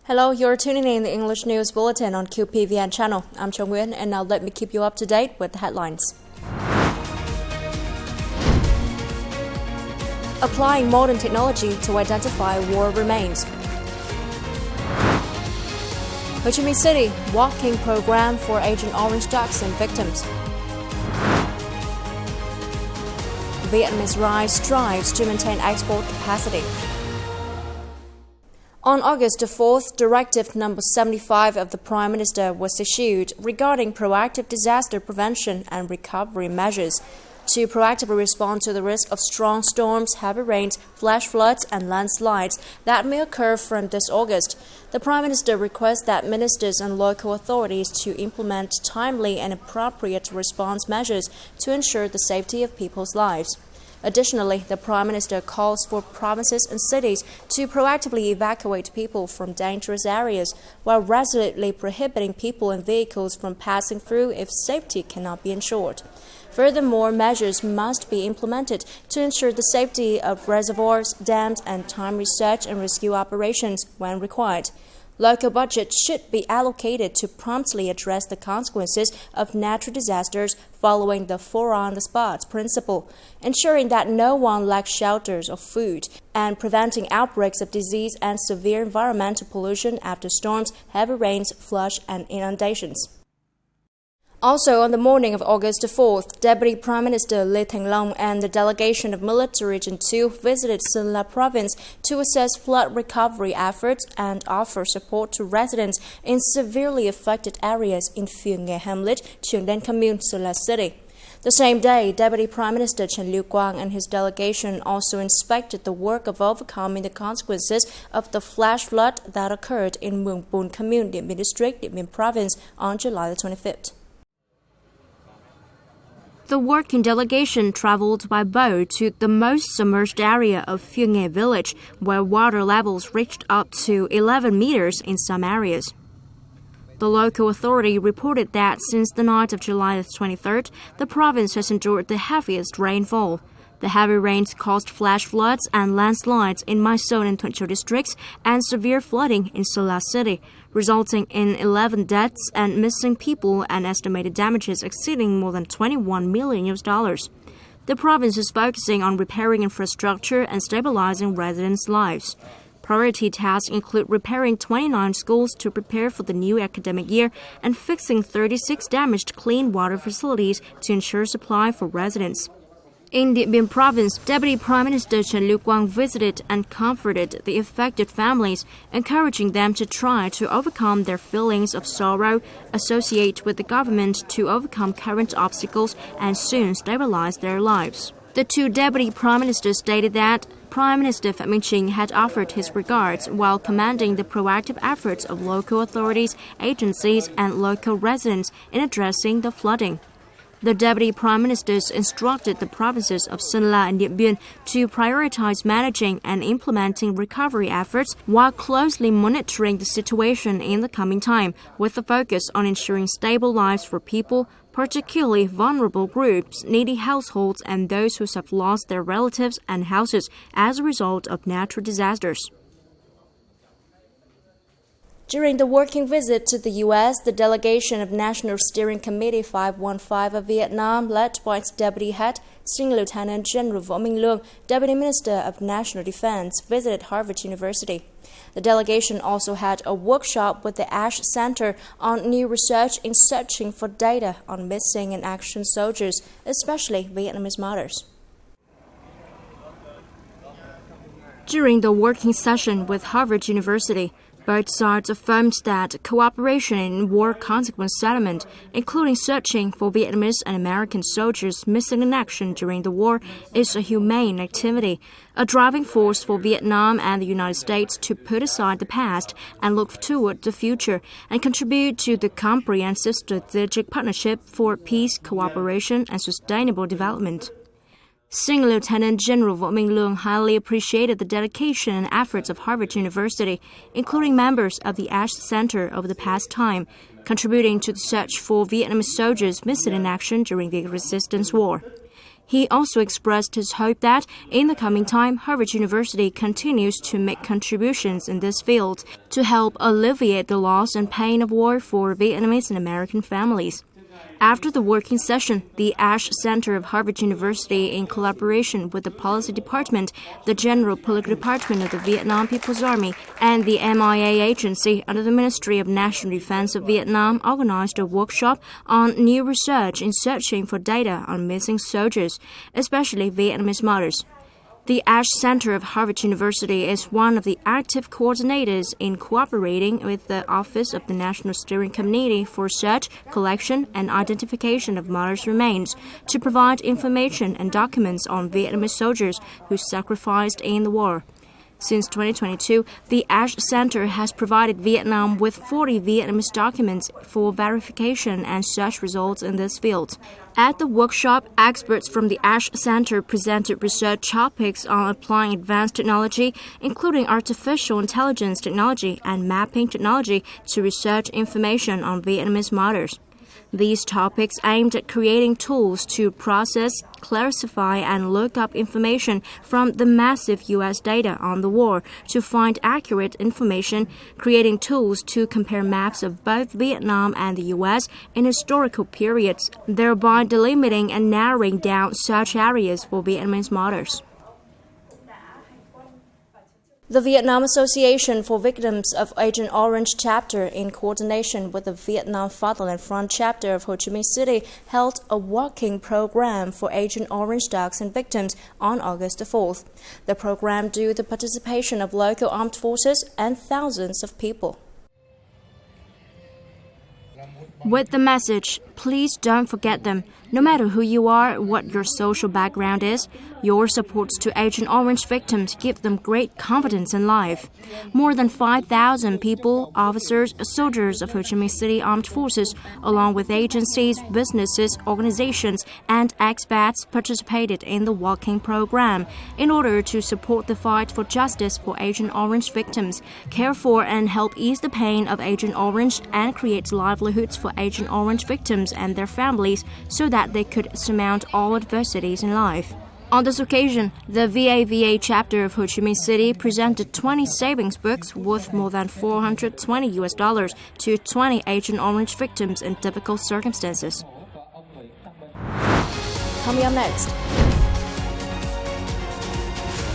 Hello, you're tuning in the English News Bulletin on QPVN channel. I'm Cho Nguyen, and now let me keep you up to date with the headlines. Applying modern technology to identify war remains. Ho Chi Minh City, walking program for Agent Orange ducks and victims. Vietnamese rice strives to maintain export capacity. On August 4th, Directive Number 75 of the Prime Minister was issued regarding proactive disaster prevention and recovery measures to proactively respond to the risk of strong storms, heavy rains, flash floods, and landslides that may occur from this August. The Prime Minister requests that ministers and local authorities to implement timely and appropriate response measures to ensure the safety of people's lives. Additionally, the Prime Minister calls for provinces and cities to proactively evacuate people from dangerous areas while resolutely prohibiting people and vehicles from passing through if safety cannot be ensured. Furthermore, measures must be implemented to ensure the safety of reservoirs, dams, and timely search and rescue operations when required. Local budgets should be allocated to promptly address the consequences of natural disasters following the four-on-the-spot principle, ensuring that no one lacks shelters or food, and preventing outbreaks of disease and severe environmental pollution after storms, heavy rains, floods, and inundations. Also, on the morning of August 4th, Deputy Prime Minister Lê Thành Long and the delegation of Military Region 2 visited Sơn La Province to assess flood recovery efforts and offer support to residents in severely affected areas in Phường Nghề Hamlet, Trường Đan Commune, Sơn La City. The same day, Deputy Prime Minister Trần Lưu Quang and his delegation also inspected the work of overcoming the consequences of the flash flood that occurred in Mường Pùn Commune, Điện Biên District, Điện Biên Province on July 25th. The working delegation traveled by boat to the most submerged area of Phường Nghề village, where water levels reached up to 11 meters in some areas. The local authority reported that since the night of July 23rd, the province has endured the heaviest rainfall. The heavy rains caused flash floods and landslides in Mai Sơn and Thuận Châu districts and severe flooding in Sơn La City, resulting in 11 deaths and missing people and estimated damages exceeding more than $21 million. The province is focusing on repairing infrastructure and stabilizing residents' lives. Priority tasks include repairing 29 schools to prepare for the new academic year and fixing 36 damaged clean water facilities to ensure supply for residents. In Điện Biên Province, Deputy Prime Minister Trần Lưu Quang visited and comforted the affected families, encouraging them to try to overcome their feelings of sorrow, associate with the government to overcome current obstacles, and soon stabilize their lives. The two Deputy Prime Ministers stated that Prime Minister Phạm Minh Chính had offered his regards while commending the proactive efforts of local authorities, agencies, and local residents in addressing the flooding. The Deputy Prime Ministers instructed the provinces of Sơn La and Điện Biên to prioritize managing and implementing recovery efforts while closely monitoring the situation in the coming time, with a focus on ensuring stable lives for people, particularly vulnerable groups, needy households, and those who have lost their relatives and houses as a result of natural disasters. During the working visit to the U.S., the delegation of National Steering Committee 515 of Vietnam, led by its deputy head, Senior Lieutenant General Võ Minh Lương, Deputy Minister of National Defense, visited Harvard University. The delegation also had a workshop with the Ash Center on new research in searching for data on missing in action soldiers, especially Vietnamese mothers. During the working session with Harvard University, both sides affirmed that cooperation in war consequence settlement, including searching for Vietnamese and American soldiers missing in action during the war, is a humane activity, a driving force for Vietnam and the United States to put aside the past and look toward the future and contribute to the comprehensive strategic partnership for peace, cooperation, and sustainable development. Senior Lieutenant General Võ Minh Lương highly appreciated the dedication and efforts of Harvard University, including members of the Ash Center over the past time, contributing to the search for Vietnamese soldiers missing in action during the resistance war. He also expressed his hope that, in the coming time, Harvard University continues to make contributions in this field to help alleviate the loss and pain of war for Vietnamese and American families. After the working session, the Ash Center of Harvard University, in collaboration with the Policy Department, the General Political Department of the Vietnam People's Army, and the MIA agency under the Ministry of National Defense of Vietnam, organized a workshop on new research in searching for data on missing soldiers, especially Vietnamese mothers. The Ash Center of Harvard University is one of the active coordinators in cooperating with the Office of the National Steering Committee for Search, Collection, and Identification of Mothers' Remains to provide information and documents on Vietnamese soldiers who sacrificed in the war. Since 2022, the Ash Center has provided Vietnam with 40 Vietnamese documents for verification and search results in this field. At the workshop, experts from the Ash Center presented research topics on applying advanced technology, including artificial intelligence technology and mapping technology, to research information on Vietnamese mothers. These topics aimed at creating tools to process, classify, and look up information from the massive U.S. data on the war to find accurate information, creating tools to compare maps of both Vietnam and the U.S. in historical periods, thereby delimiting and narrowing down such areas for Vietnamese mothers. The Vietnam Association for Victims of Agent Orange chapter, in coordination with the Vietnam Fatherland Front chapter of Ho Chi Minh City, held a walking program for Agent Orange dogs and victims on August 4th. The program drew the participation of local armed forces and thousands of people. With the message, please don't forget them. No matter who you are, what your social background is, your supports to Agent Orange victims give them great confidence in life. More than 5,000 people, officers, soldiers of Ho Chi Minh City Armed Forces, along with agencies, businesses, organizations, and expats participated in the walking program in order to support the fight for justice for Agent Orange victims, care for and help ease the pain of Agent Orange, and create livelihoods for Agent Orange victims and their families so that they could surmount all adversities in life. On this occasion, the VAVA chapter of Ho Chi Minh City presented 20 savings books worth more than $420 to 20 Agent Orange victims in difficult circumstances. Coming up next,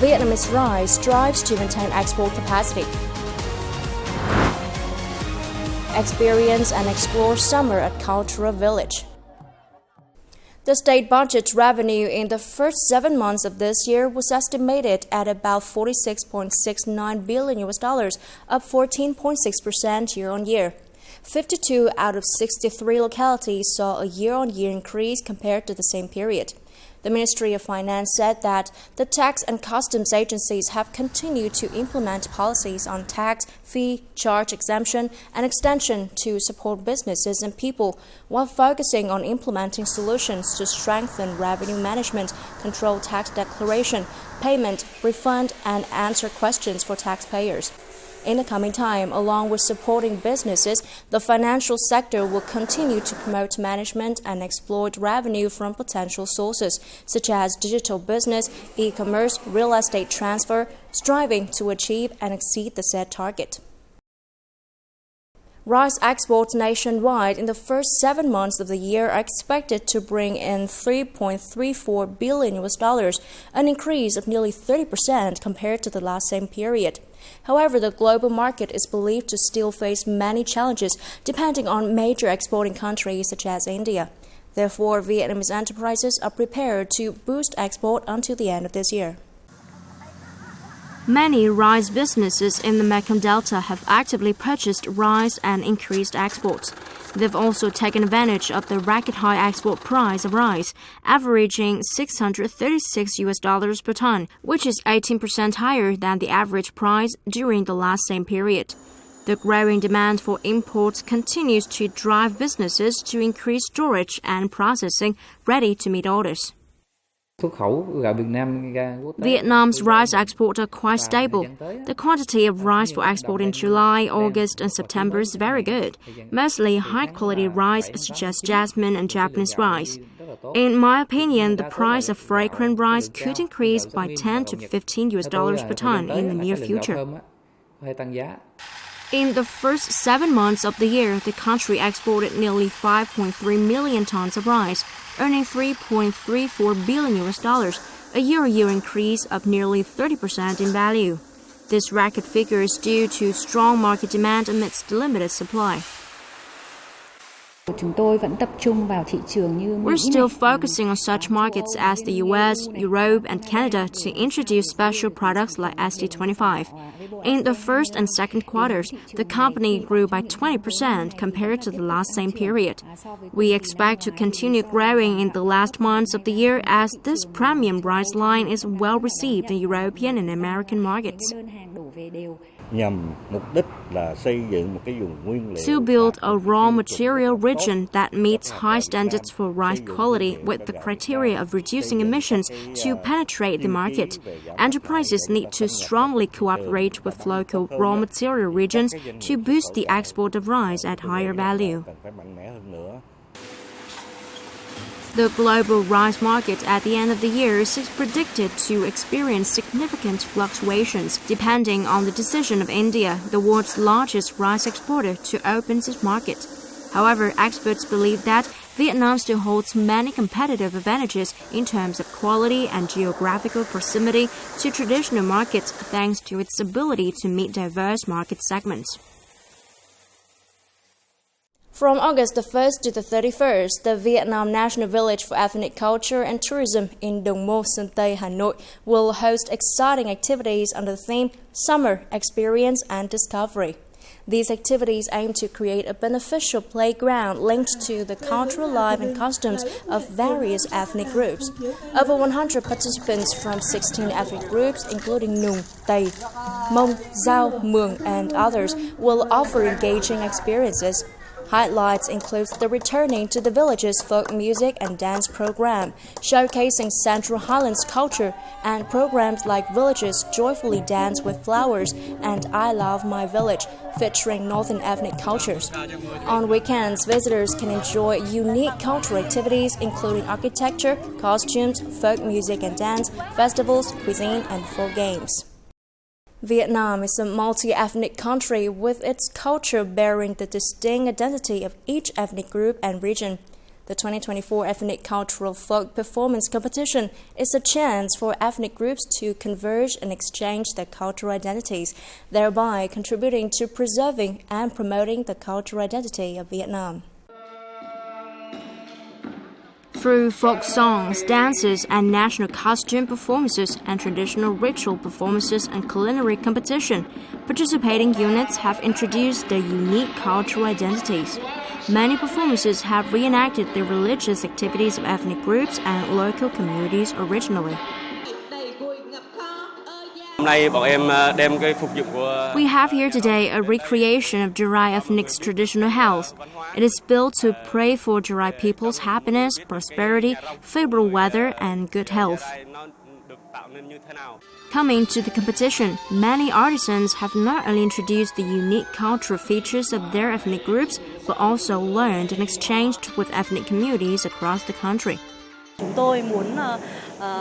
Vietnamese rice strives to maintain export capacity. Experience and explore summer at Cultural Village. The state budget's revenue in the first 7 months of this year was estimated at about $46.69 billion, up 14.6% year-on-year. 52 out of 63 localities saw a year-on-year increase compared to the same period. The Ministry of Finance said that the tax and customs agencies have continued to implement policies on tax, fee, charge exemption, and extension to support businesses and people, while focusing on implementing solutions to strengthen revenue management, control tax declaration, payment, refund, and answer questions for taxpayers. In the coming time, along with supporting businesses, the financial sector will continue to promote management and exploit revenue from potential sources, such as digital business, e-commerce, real estate transfer, striving to achieve and exceed the set target. Rice exports nationwide in the first 7 months of the year are expected to bring in $3.34 billion, an increase of nearly 30% compared to the last same period. However, the global market is believed to still face many challenges depending on major exporting countries such as India. Therefore, Vietnamese enterprises are prepared to boost export until the end of this year. Many rice businesses in the Mekong Delta have actively purchased rice and increased exports. They've also taken advantage of the record-high export price of rice, averaging $636 per ton, which is 18% higher than the average price during the last same period. The growing demand for imports continues to drive businesses to increase storage and processing ready to meet orders. Vietnam's rice exports are quite stable. The quantity of rice for export in July, August, and September is very good, mostly high-quality rice such as jasmine and Japanese rice. In my opinion, the price of fragrant rice could increase by $10 to $15 per ton in the near future. In the first 7 months of the year, the country exported nearly 5.3 million tons of rice, earning $3.34 billion, a year-on-year increase of nearly 30% in value. This record figure is due to strong market demand amidst limited supply. We're still focusing on such markets as the US, Europe, and Canada to introduce special products like SD25. In the first and second quarters, the company grew by 20% compared to the last same period. We expect to continue growing in the last months of the year as this premium rice line is well received in European and American markets. To build a raw material region that meets high standards for rice quality with the criteria of reducing emissions to penetrate the market, enterprises need to strongly cooperate with local raw material regions to boost the export of rice at higher value. The global rice market at the end of the year is predicted to experience significant fluctuations depending on the decision of India, the world's largest rice exporter, to open its market. However, experts believe that Vietnam still holds many competitive advantages in terms of quality and geographical proximity to traditional markets thanks to its ability to meet diverse market segments. From August the 1st to the 31st, the Vietnam National Village for Ethnic Culture and Tourism in Đồng Mô, Sơn Tây, Hà Nội will host exciting activities under the theme Summer, Experience and Discovery. These activities aim to create a beneficial playground linked to the cultural life and customs of various ethnic groups. Over 100 participants from 16 ethnic groups, including Nùng, Tây, Mông, Dao, Mường, and others, will offer engaging experiences. Highlights include the returning to the village's folk music and dance program, showcasing Central Highlands culture, and programs like Villages Joyfully Dance with Flowers and I Love My Village, featuring Northern ethnic cultures. On weekends, visitors can enjoy unique cultural activities including architecture, costumes, folk music and dance, festivals, cuisine, and folk games. Vietnam is a multi-ethnic country with its culture bearing the distinct identity of each ethnic group and region. The 2024 Ethnic Cultural Folk Performance Competition is a chance for ethnic groups to converge and exchange their cultural identities, thereby contributing to preserving and promoting the cultural identity of Vietnam. Through folk songs, dances, and national costume performances and traditional ritual performances and culinary competition, participating units have introduced their unique cultural identities. Many performances have reenacted the religious activities of ethnic groups and local communities originally. We have here today a recreation of Jarai ethnic's traditional house. It is built to pray for Jarai people's happiness, prosperity, favorable weather, and good health. Coming to the competition, many artisans have not only introduced the unique cultural features of their ethnic groups, but also learned and exchanged with ethnic communities across the country.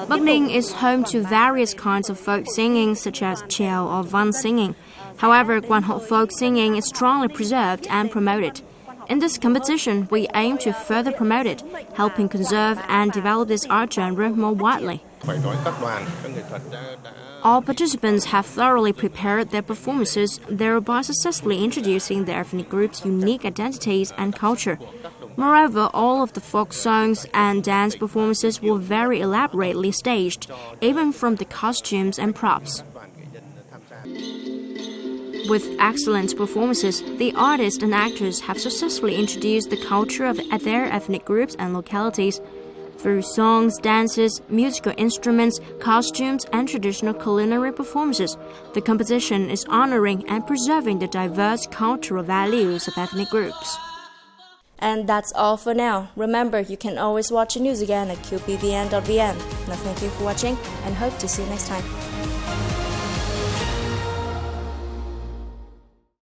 Bắc Ninh is home to various kinds of folk singing, such as Theo or Văn singing. However, Quan Ho folk singing is strongly preserved and promoted. In this competition, we aim to further promote it, helping conserve and develop this art genre more widely. All participants have thoroughly prepared their performances, thereby successfully introducing their ethnic group's unique identities and culture. Moreover, all of the folk songs and dance performances were very elaborately staged, even from the costumes and props. With excellent performances, the artists and actors have successfully introduced the culture of their ethnic groups and localities. Through songs, dances, musical instruments, costumes, and traditional culinary performances, the competition is honoring and preserving the diverse cultural values of ethnic groups. And that's all for now. Remember, you can always watch the news again at qpvn.vn. Now, thank you for watching and hope to see you next time.